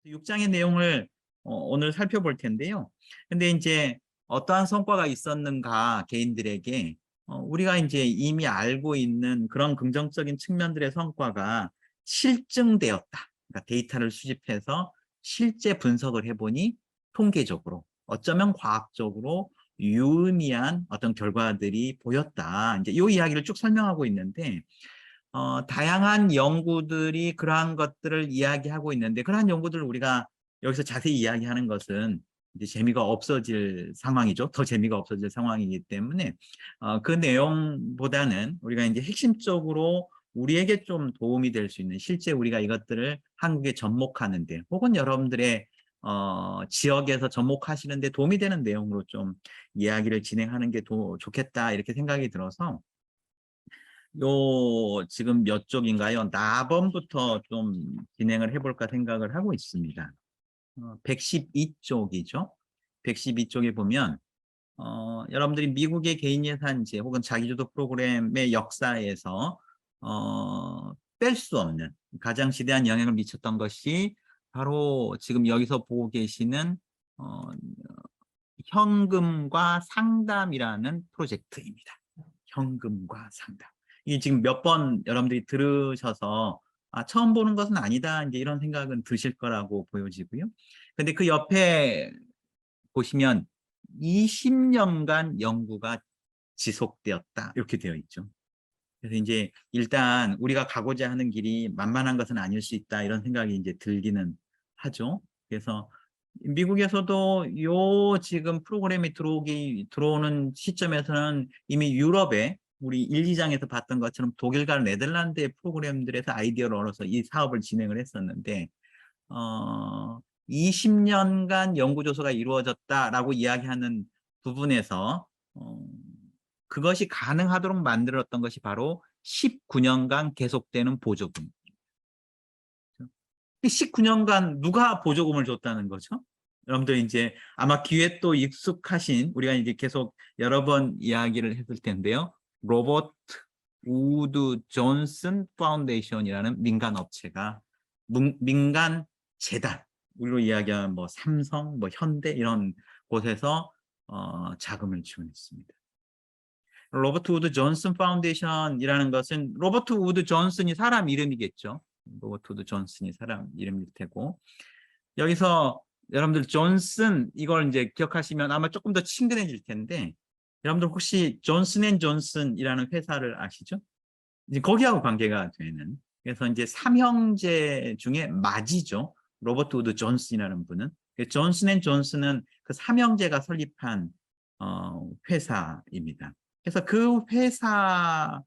6장의 내용을 오늘 살펴볼 텐데요. 근데 이제 어떠한 성과가 있었는가 개인들에게 우리가 이제 이미 알고 있는 그런 긍정적인 측면들의 성과가 실증되었다. 그러니까 데이터를 수집해서 실제 분석을 해보니 통계적으로 어쩌면 과학적으로 유의미한 어떤 결과들이 보였다. 이제 이 이야기를 쭉 설명하고 있는데 다양한 연구들이 그러한 것들을 이야기하고 있는데 그러한 연구들을 우리가 여기서 자세히 이야기하는 것은 이제 재미가 없어질 상황이죠. 더 재미가 없어질 상황이기 때문에 그 내용보다는 우리가 이제 핵심적으로 우리에게 좀 도움이 될 수 있는 실제 우리가 이것들을 한국에 접목하는데 혹은 여러분들의 지역에서 접목하시는데 도움이 되는 내용으로 좀 이야기를 진행하는 게 좋겠다 이렇게 생각이 들어서 지금 몇 쪽인가요? 나번부터 좀 진행을 해볼까 생각을 하고 있습니다. 112쪽이죠. 112쪽에 보면 여러분들이 미국의 개인예산제 혹은 자기주도 프로그램의 역사에서 뺄 수 없는 가장 지대한 영향을 미쳤던 것이 바로 지금 여기서 보고 계시는 현금과 상담이라는 프로젝트입니다. 현금과 상담. 이게 지금 몇 번 여러분들이 들으셔서 처음 보는 것은 아니다. 이제 이런 생각은 드실 거라고 보여지고요. 근데 그 옆에 보시면 20년간 연구가 지속되었다. 이렇게 되어 있죠. 그래서 이제 일단 우리가 가고자 하는 길이 만만한 것은 아닐 수 있다. 이런 생각이 이제 들기는 하죠. 그래서 미국에서도 지금 프로그램이 들어오는 시점에서는 이미 유럽에 우리 1, 2장에서 봤던 것처럼 독일과 네덜란드의 프로그램들에서 아이디어를 얻어서 이 사업을 진행을 했었는데 20년간 연구조사가 이루어졌다라고 이야기하는 부분에서 그것이 가능하도록 만들었던 것이 바로 19년간 계속되는 보조금. 19년간 누가 보조금을 줬다는 거죠? 여러분들 이제 아마 기획도 익숙하신 우리가 이제 계속 여러 번 이야기를 했을 텐데요. 로버트 우드 존슨 파운데이션이라는 민간 업체가 민간 재단 우리로 이야기하면 뭐 삼성, 뭐 현대 이런 곳에서 자금을 지원했습니다. 로버트 우드 존슨 파운데이션이라는 것은 로버트 우드 존슨이 사람 이름이겠죠. 로버트 우드 존슨이 사람 이름일 테고 여기서 여러분들 존슨 이걸 이제 기억하시면 아마 조금 더 친근해질 텐데 여러분들 혹시 존슨 앤 존슨이라는 회사를 아시죠? 이제 거기하고 관계가 되는 그래서 이제 삼형제 중에 맞이죠. 로버트 우드 존슨이라는 분은 존슨 앤 존슨은 그 삼형제가 설립한 회사입니다. 그래서 그 회사와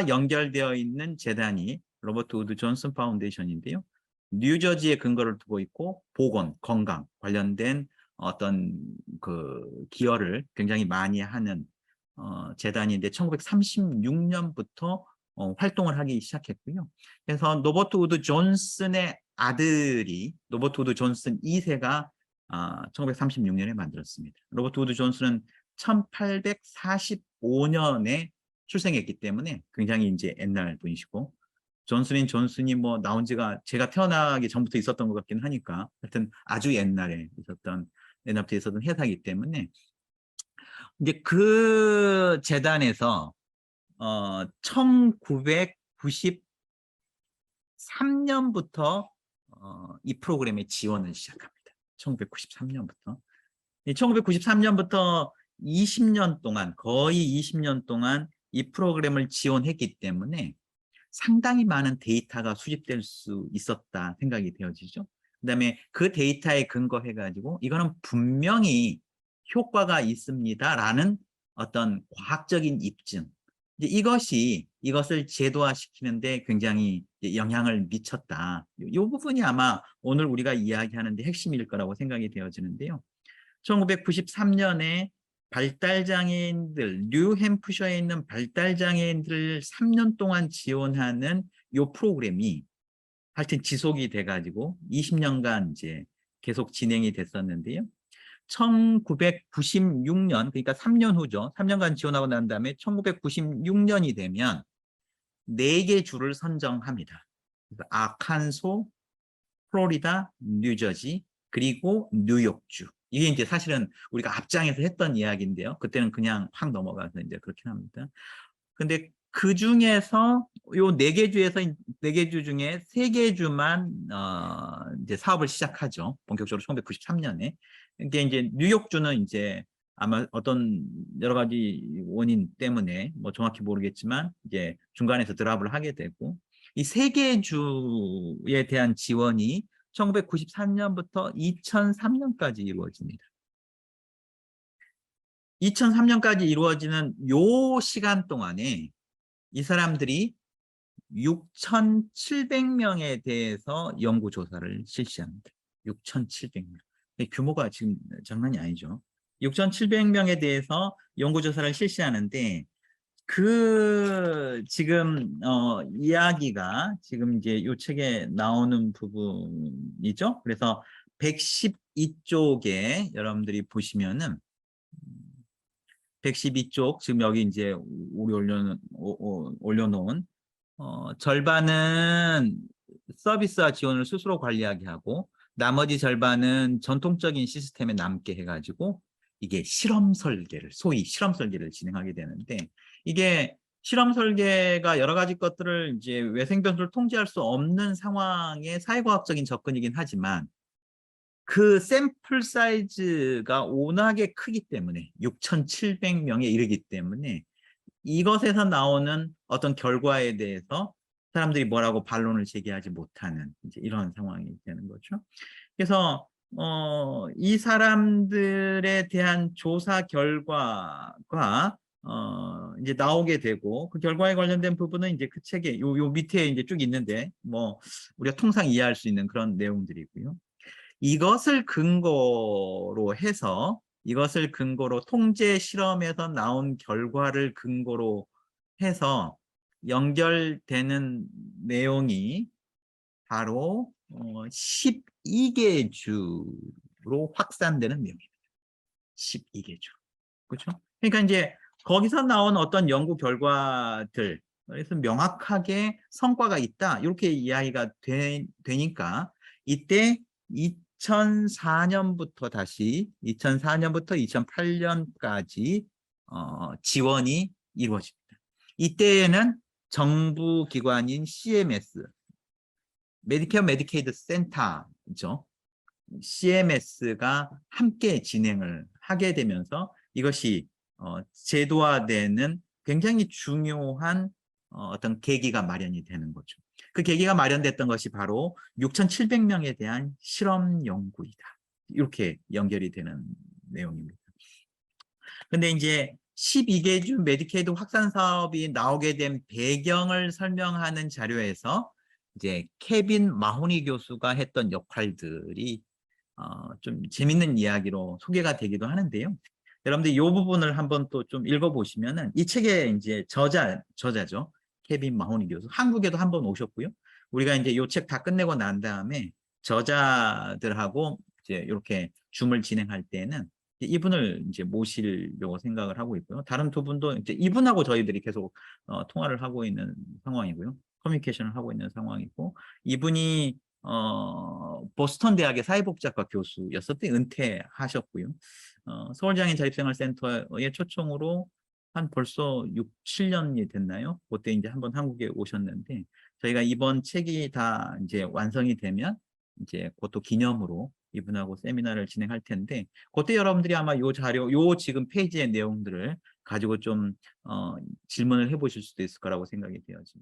연결되어 있는 재단이 로버트 우드 존슨 파운데이션인데요. 뉴저지에 근거를 두고 있고 보건, 건강 관련된 어떤 그 기여를 굉장히 많이 하는 재단인데 1936년부터 활동을 하기 시작했고요. 그래서 로버트 우드 존슨의 아들이 로버트 우드 존슨 2세가 1936년에 만들었습니다. 로버트 우드 존슨은 1845년에 출생했기 때문에 굉장히 이제 옛날 분이시고 존슨이 뭐 나온 지가 제가 태어나기 전부터 있었던 것 같긴 하니까 하여튼 아주 옛날부터 있었던 회사이기 때문에 이제 그 재단에서 1993년부터 이 프로그램에 지원을 시작합니다. 1993년부터. 1993년부터 20년 동안 거의 20년 동안 이 프로그램을 지원했기 때문에 상당히 많은 데이터가 수집될 수 있었다 생각이 되어지죠. 그다음에 그 데이터에 근거해가지고 이거는 분명히 효과가 있습니다라는 어떤 과학적인 입증 이것을 제도화시키는데 굉장히 영향을 미쳤다. 이 부분이 아마 오늘 우리가 이야기하는데 핵심일 거라고 생각이 되어지는데요. 1993년에 발달장애인들, 뉴햄프셔에 있는 발달장애인들을 3년 동안 지원하는 이 프로그램이 하여튼 지속이 돼가지고 20년간 이제 계속 진행이 됐었는데요. 1996년, 그러니까 3년 후죠. 3년간 지원하고 난 다음에 1996년이 되면 4개 주를 선정합니다. 아칸소, 플로리다, 뉴저지, 그리고 뉴욕주. 이게 이제 사실은 우리가 앞장에서 했던 이야기인데요. 그때는 그냥 확 넘어가서 이제 그렇게 합니다. 근데 그 중에서 요 네 개 주에서 네 개 주 중에 세 개 주만 이제 사업을 시작하죠. 본격적으로 1993년에. 이게 이제 뉴욕주는 이제 아마 어떤 여러 가지 원인 때문에 뭐 정확히 모르겠지만 이제 중간에서 드랍을 하게 되고, 이 세 개 주에 대한 지원이 1993년부터 2003년까지 이루어집니다. 2003년까지 이루어지는 요 시간 동안에 이 사람들이 6,700명에 대해서 연구조사를 실시합니다. 6,700명. 규모가 지금 장난이 아니죠. 6,700명에 대해서 연구조사를 실시하는데, 그 지금 이야기가 지금 이제 요 책에 나오는 부분이죠. 그래서 112쪽에 여러분들이 보시면은 112쪽 지금 여기 이제 우리 올려놓은 절반은 서비스와 지원을 스스로 관리하게 하고, 나머지 절반은 전통적인 시스템에 남게 해가지고 이게 실험 설계를, 소위 실험 설계를 진행하게 되는데, 이게 실험 설계가 여러 가지 것들을 이제 외생 변수를 통제할 수 없는 상황의 사회과학적인 접근이긴 하지만, 그 샘플 사이즈가 워낙에 크기 때문에 6,700명에 이르기 때문에 이것에서 나오는 어떤 결과에 대해서 사람들이 뭐라고 반론을 제기하지 못하는 이제 이런 상황이 되는 거죠. 그래서 이 사람들에 대한 조사 결과가 이제 나오게 되고, 그 결과에 관련된 부분은 이제 그 책에 요 밑에 이제 쭉 있는데, 뭐 우리가 통상 이해할 수 있는 그런 내용들이고요. 이것을 근거로 해서, 이것을 근거로 통제 실험에서 나온 결과를 근거로 해서 연결되는 내용이 바로 12개 주로 확산되는 내용입니다. 12개 주. 그렇죠? 그러니까 이제 거기서 나온 어떤 연구 결과들, 그래서 명확하게 성과가 있다, 이렇게 이야기가 되니까 이때 2004년부터 2008년까지 지원이 이루어집니다. 이때에는 정부 기관인 CMS, 메디케어 메디케이드 센터죠. CMS가 함께 진행을 하게 되면서 이것이 제도화되는 굉장히 중요한 어떤 계기가 마련이 되는 거죠. 그 계기가 마련됐던 것이 바로 6,700명에 대한 실험 연구이다. 이렇게 연결이 되는 내용입니다. 근데 이제 12개 주 메디케이드 확산 사업이 나오게 된 배경을 설명하는 자료에서 이제 케빈 마호니 교수가 했던 역할들이 좀 재밌는 이야기로 소개가 되기도 하는데요. 여러분들 이 부분을 한번 또 좀 읽어보시면은, 이 책의 이제 저자죠. 케빈 마호니 교수. 한국에도 한번 오셨고요. 우리가 이제 이 책 다 끝내고 난 다음에 저자들하고 이제 이렇게 줌을 진행할 때는 이분을 이제 모시려고 생각을 하고 있고요. 다른 두 분도 이제 이분하고 저희들이 계속 통화를 하고 있는 상황이고요. 커뮤니케이션을 하고 있는 상황이고, 이분이 보스턴 대학의 사회복지학과 교수였을 때 은퇴하셨고요. 서울장애인 자립생활센터의 초청으로 한 벌써 6, 7년이 됐나요? 그때 이제 한번 한국에 오셨는데, 저희가 이번 책이 다 이제 완성이 되면 이제 그것도 기념으로 이분하고 세미나를 진행할 텐데, 그때 여러분들이 아마 요 자료, 요 지금 페이지의 내용들을 가지고 좀 질문을 해보실 수도 있을 거라고 생각이 되어집니다.